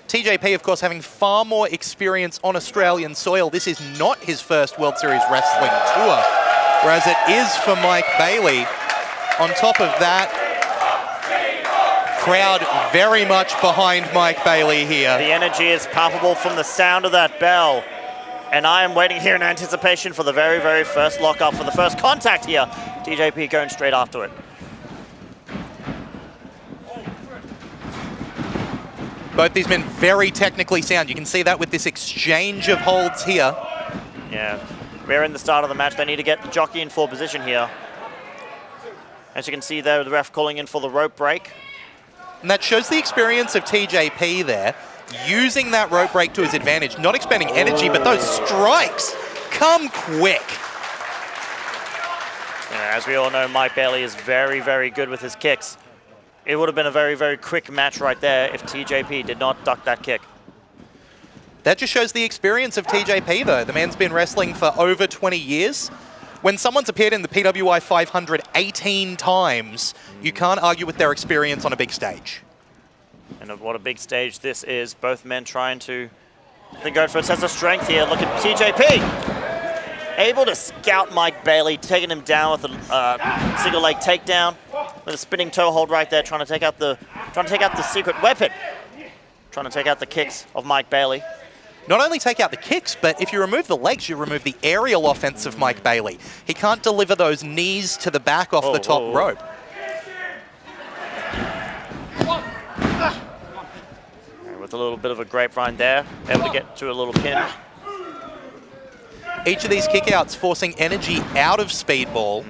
TJP, of course, having far more experience on Australian soil. This is not his first World Series Wrestling tour, whereas it is for Mike Bailey. On top of that, crowd very much behind Mike Bailey here. The energy is palpable from the sound of that bell. And I am waiting here in anticipation for the very, very first lockup, for the first contact here. TJP going straight after it. Both these men very technically sound. You can see that with this exchange of holds here. Yeah, we're in the start of the match. They need to get the jockey in full position here. As you can see there, the ref calling in for the rope break. And that shows the experience of TJP there, using that rope break to his advantage, not expending energy, but those strikes come quick. Yeah, as we all know, Mike Bailey is very, very good with his kicks. It would have been a very, very quick match right there if TJP did not duck that kick. That just shows the experience of TJP, though. The man's been wrestling for over 20 years. When someone's appeared in the PWI 500 18 times, you can't argue with their experience on a big stage. And what a big stage this is. Both men trying to go for a test of strength here. Look at TJP. Able to scout Mike Bailey, taking him down with a single leg takedown. With a spinning toe hold right there, trying to take out the secret weapon. Trying to take out the kicks of Mike Bailey. Not only take out the kicks, but if you remove the legs, you remove the aerial offense of Mike Bailey. He can't deliver those knees to the back off the top rope. With a little bit of a grapevine there, able to get to a little pin. Each of these kickouts forcing energy out of Speedball.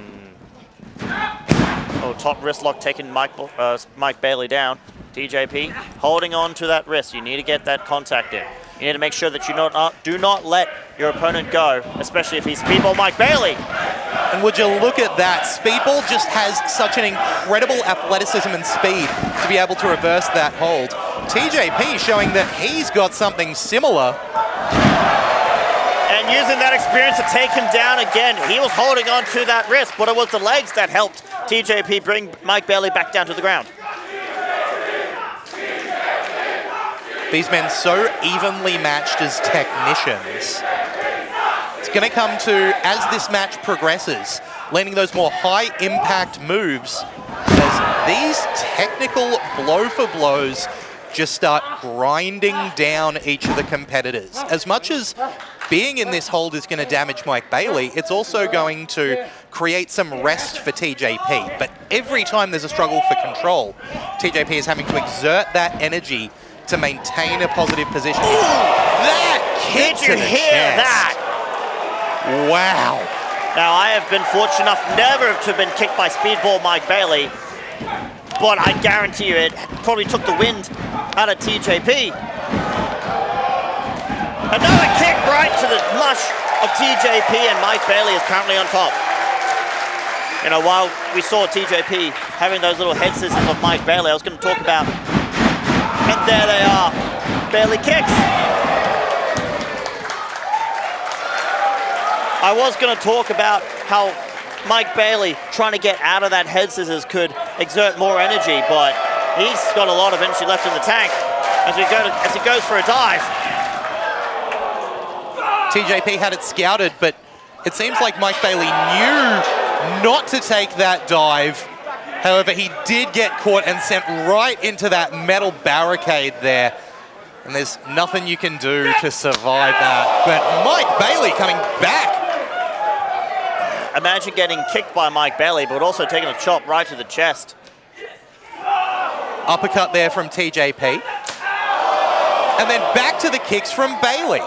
Oh, top wrist lock taking Mike Bailey down. TJP holding on to that wrist. You need to get that contact in. You need to make sure that you do not let your opponent go, especially if he's Speedball Mike Bailey. And would you look at that? Speedball just has such an incredible athleticism and speed to be able to reverse that hold. TJP showing that he's got something similar. And using that experience to take him down again. He was holding on to that wrist, but it was the legs that helped TJP bring Mike Bailey back down to the ground. These men so evenly matched as technicians. It's going to come to, as this match progresses, landing those more high-impact moves as these technical blow-for-blows just start grinding down each of the competitors. As much as being in this hold is going to damage Mike Bailey, it's also going to create some rest for TJP. But every time there's a struggle for control, TJP is having to exert that energy to maintain a positive position. Ooh, that kick to the chest. Did you hear that? Wow. Now, I have been fortunate enough never to have been kicked by Speedball Mike Bailey, but I guarantee you it probably took the wind out of TJP. Another kick right to the mush of TJP, and Mike Bailey is currently on top. You know, while we saw TJP having those little head scissors of Mike Bailey, I was going to talk about, and there they are, Bailey kicks. I was going to talk about how Mike Bailey trying to get out of that head scissors could exert more energy, but he's got a lot of energy left in the tank as he goes for a dive. TJP had it scouted, but it seems like Mike Bailey knew not to take that dive. However, he did get caught and sent right into that metal barricade there. And there's nothing you can do to survive that. But Mike Bailey coming back. Imagine getting kicked by Mike Bailey, but also taking a chop right to the chest. Uppercut there from TJP. And then back to the kicks from Bailey.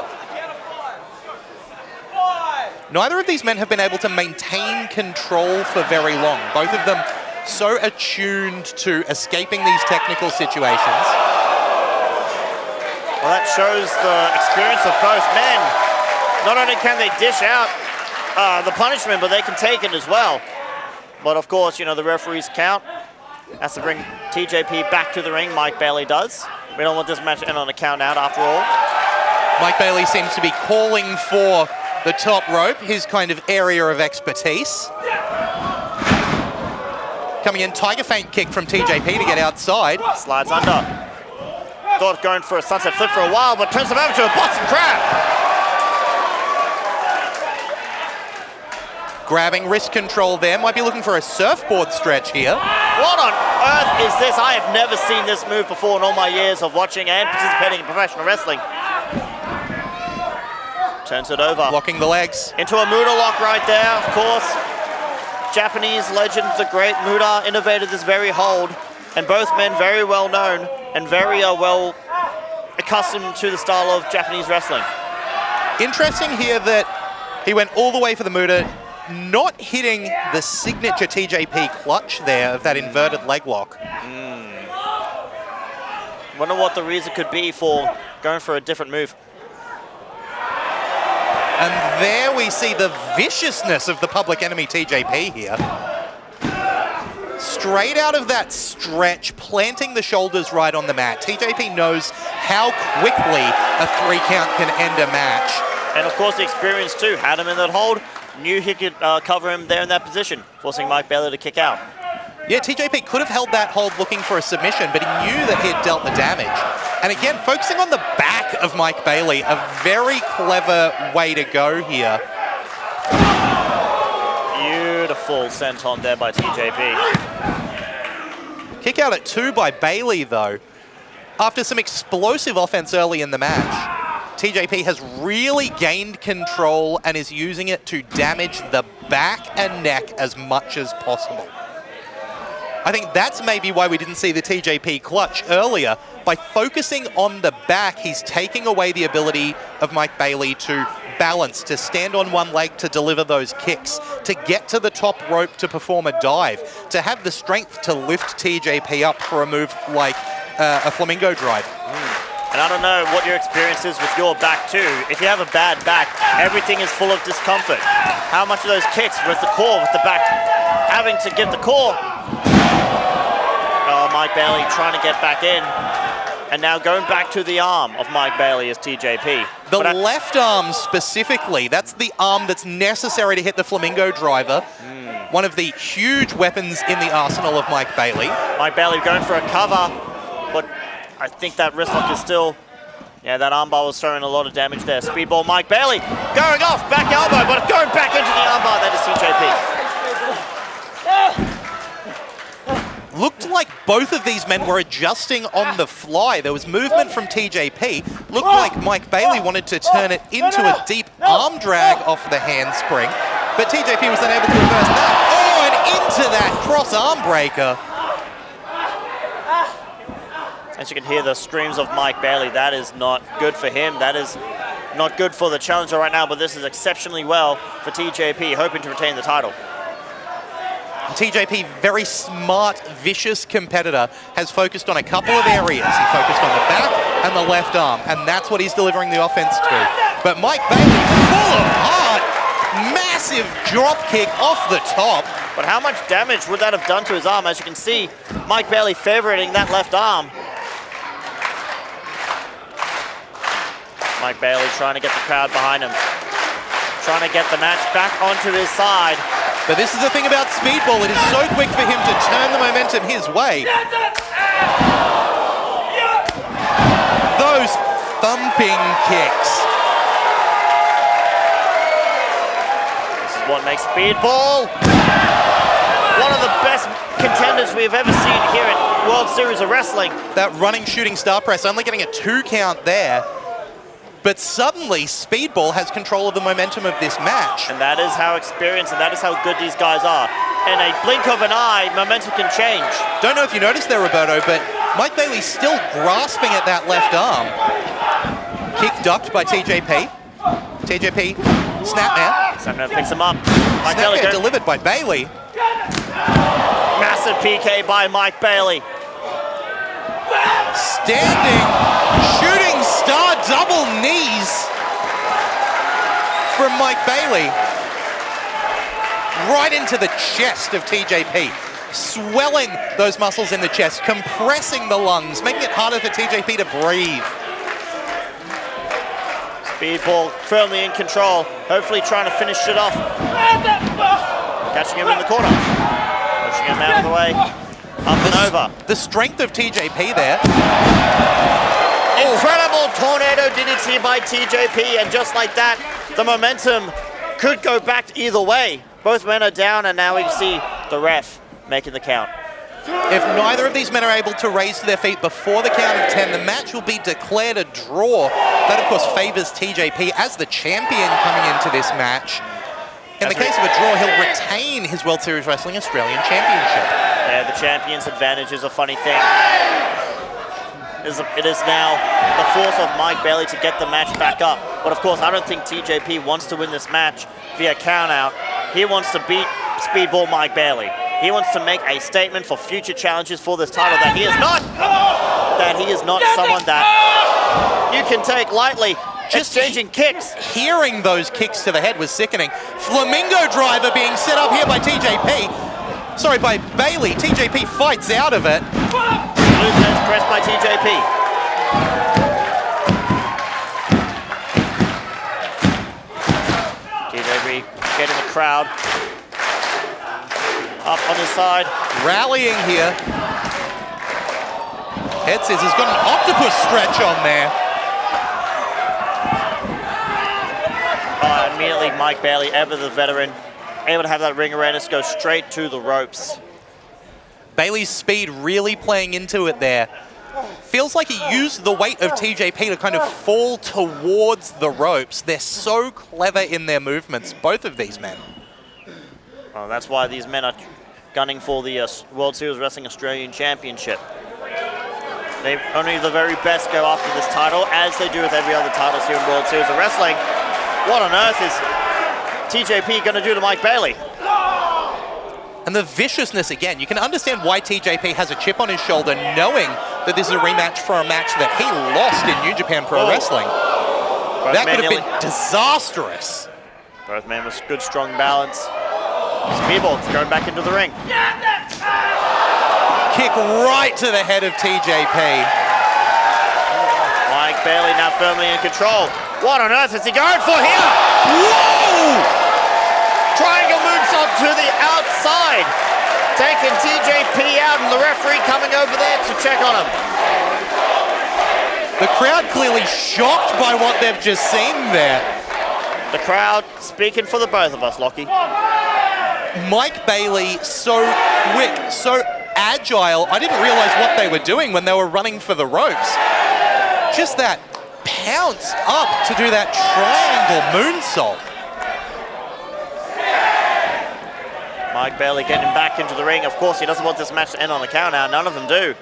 Neither of these men have been able to maintain control for very long. Both of them so attuned to escaping these technical situations. Well, that shows the experience of both men. Not only can they dish out the punishment, but they can take it as well. But of course, you know, the referees count. Has to bring TJP back to the ring. Mike Bailey does. We don't want this match to end on a count out after all. Mike Bailey seems to be calling for the top rope, his kind of area of expertise. Coming in, tiger feint kick from TJP to get outside. Slides under. thought going for a sunset flip for a while, but turns him over to a Boston Crab. Grabbing wrist control there. Might be looking for a surfboard stretch here. What on earth is this? I have never seen this move before in all my years of watching and participating in professional wrestling. Turns it over. Blocking the legs. Into a Muda lock right there, of course. Japanese legend, the great Muda, innovated this very hold. And both men very well known and very well accustomed to the style of Japanese wrestling. Interesting here that he went all the way for the Muda, not hitting the signature TJP clutch there of that inverted leg lock. Wonder what the reason could be for going for a different move. And there we see the viciousness of the public enemy TJP here. Straight out of that stretch, planting the shoulders right on the mat. TJP knows how quickly a 3 count can end a match. And of course the experience too, had him in that hold, knew he could cover him there in that position, forcing Mike Bailey to kick out. Yeah, TJP could have held that hold looking for a submission, but he knew that he had dealt the damage. And again, focusing on the back of Mike Bailey, a very clever way to go here. Beautiful senton there by TJP. Kick out at 2 by Bailey though. After some explosive offense early in the match, TJP has really gained control and is using it to damage the back and neck as much as possible. I think that's maybe why we didn't see the TJP clutch earlier. By focusing on the back, he's taking away the ability of Mike Bailey to balance, to stand on one leg, to deliver those kicks, to get to the top rope to perform a dive, to have the strength to lift TJP up for a move like a flamingo drive. And I don't know what your experience is with your back too. If you have a bad back, everything is full of discomfort. How much of those kicks with the core, with the back, having to get the core. Oh, Mike Bailey trying to get back in. And now going back to the arm of Mike Bailey is TJP. The left arm specifically, that's the arm that's necessary to hit the flamingo driver. One of the huge weapons in the arsenal of Mike Bailey. Mike Bailey going for a cover, but I think that wrist lock is still, yeah, that armbar was throwing a lot of damage there. Speedball Mike Bailey going off, back elbow, but going back into the armbar, that is TJP. Looked like both of these men were adjusting on the fly. There was movement from TJP. Looked like Mike Bailey wanted to turn it into a deep arm drag off the handspring, but TJP was unable to reverse that. Oh, and into that cross arm breaker. As you can hear the screams of Mike Bailey, that is not good for him. That is not good for the challenger right now, but this is exceptionally well for TJP, hoping to retain the title. TJP, very smart, vicious competitor, has focused on a couple of areas. He focused on the back and the left arm, and that's what he's delivering the offense to. But Mike Bailey, full of heart, massive drop kick off the top. But how much damage would that have done to his arm? As you can see, Mike Bailey favoriting that left arm. Mike Bailey trying to get the crowd behind him. Trying to get the match back onto his side. But this is the thing about Speedball. It is so quick for him to turn the momentum his way. Those thumping kicks. This is what makes Speedball one of the best contenders we've ever seen here at World Series of Wrestling. That running shooting star press, only getting a 2 count there. But suddenly, Speedball has control of the momentum of this match. And that is how experienced and that is how good these guys are. In a blink of an eye, momentum can change. Don't know if you noticed there, Roberto, but Mike Bailey's still grasping at that left arm. Kick ducked by TJP. TJP, snapmare. Snapmare picks him up. Mike Snapmare delivered by Bailey. Massive PK by Mike Bailey. Standing, shooting star double knees from Mike Bailey. Right into the chest of TJP. Swelling those muscles in the chest, compressing the lungs, making it harder for TJP to breathe. Speedball firmly in control, hopefully trying to finish it off. Catching him in the corner. Pushing him out of the way. Up and over. The strength of TJP there. Incredible tornado DDT by TJP, and just like that, the momentum could go back either way. Both men are down, and now we see the ref making the count. If neither of these men are able to raise to their feet before the count of 10, the match will be declared a draw. That, of course, favors TJP as the champion coming into this match. In the case of a draw, he'll retain his World Series Wrestling Australian Championship. Yeah, the champion's advantage is a funny thing. It is now the force of Mike Bailey to get the match back up. But of course, I don't think TJP wants to win this match via count-out. He wants to beat Speedball Mike Bailey. He wants to make a statement for future challenges for this title that he is not someone that you can take lightly. Just changing kicks. Hearing those kicks to the head was sickening. Flamingo driver being set up here by TJP. Sorry, by Bailey. TJP fights out of it. Blue pants pressed by TJP. TJP getting the crowd up on his side. Rallying here. Head says he's got an octopus stretch on there. Immediately, Mike Bailey, ever the veteran, able to have that ring awareness go straight to the ropes. Bailey's speed really playing into it there. Feels like he used the weight of TJP to kind of fall towards the ropes. They're so clever in their movements, both of these men. Well, that's why these men are gunning for the World Series Wrestling Australian Championship. Only the very best go after this title, as they do with every other titles here in World Series of Wrestling. What on earth is TJP going to do to Mike Bailey? And the viciousness again, you can understand why TJP has a chip on his shoulder knowing that this is a rematch for a match that he lost in New Japan Pro Wrestling. That could have been disastrous. Both men with good, strong balance. Speedball going back into the ring. Kick right to the head of TJP. Mike Bailey now firmly in control. What on earth is he going for here? Whoa! Triangle moonsault to the outside. Taking TJP out, and the referee coming over there to check on him. The crowd clearly shocked by what they've just seen there. The crowd speaking for the both of us, Lockie. Mike Bailey, so quick, so agile. I didn't realize what they were doing when they were running for the ropes. Just that pounce up to do that triangle moonsault. Mike Bailey getting back into the ring. Of course, he doesn't want this match to end on a count out. None of them do.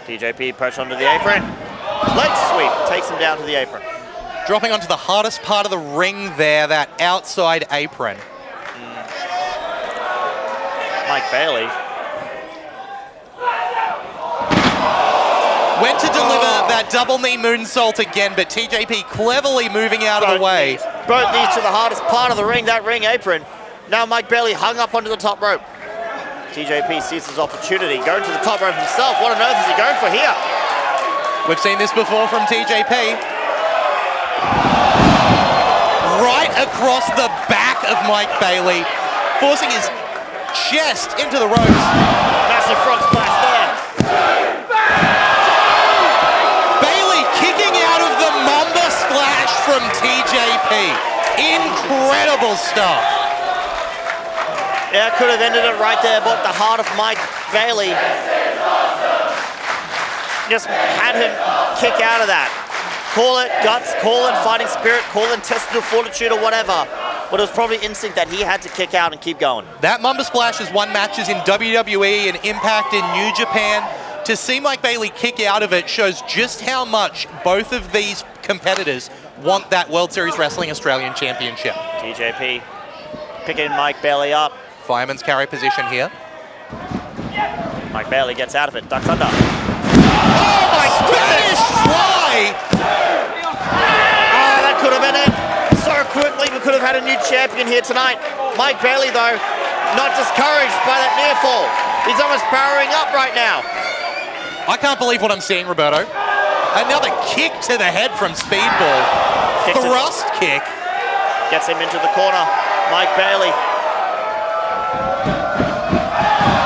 TJP perched onto the apron. Leg sweep takes him down to the apron. Dropping onto the hardest part of the ring there, that outside apron. Mike Bailey went to deliver that double knee moonsault again, but TJP cleverly moving out of the way. Both knees to the hardest part of the ring, that ring apron. Now Mike Bailey hung up onto the top rope. TJP sees his opportunity, going to the top rope himself. What on earth is he going for here? We've seen this before from TJP. Right across the back of Mike Bailey, forcing his chest into the ropes. Massive frog splash there. Bailey kicking out of the Mamba Splash from TJP. Incredible stuff. Yeah, could have ended it right there, but the heart of Mike Bailey just had him kick out of that. Call it guts, call it fighting spirit, call it intestinal fortitude or whatever. But it was probably instinct that he had to kick out and keep going. That Mamba Splash has won matches in WWE and Impact in New Japan. To see Mike Bailey kick out of it shows just how much both of these competitors want that World Series Wrestling Australian Championship. TJP picking Mike Bailey up. Fireman's carry position here. Mike Bailey gets out of it, ducks under. Oh my Spanish fly! Oh, that could have been it. So quickly, we could have had a new champion here tonight. Mike Bailey, though, not discouraged by that near fall. He's almost powering up right now. I can't believe what I'm seeing, Roberto. Another kick to the head from Speedball. Thrust kick. Gets him into the corner. Mike Bailey.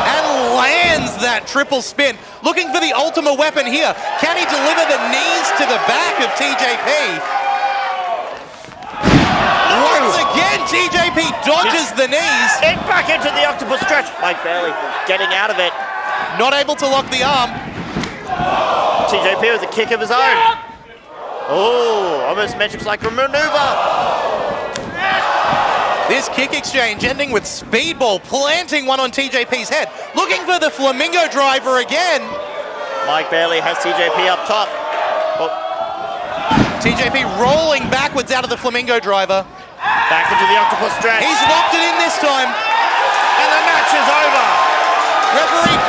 And lands lands that triple spin. Looking for the ultimate weapon here. Can he deliver the knees to the back of TJP? Once again, TJP dodges the knees. It back into the octopus stretch. Mike Bailey getting out of it. Not able to lock the arm. TJP with a kick of his own. Oh, almost metrics like a maneuver. This kick exchange ending with Speedball planting one on TJP's head. Looking for the flamingo driver again. Mike Bailey has TJP up top. Oh. TJP rolling backwards out of the flamingo driver. Back into the octopus stretch. He's locked it in this time. And the match is over. Referee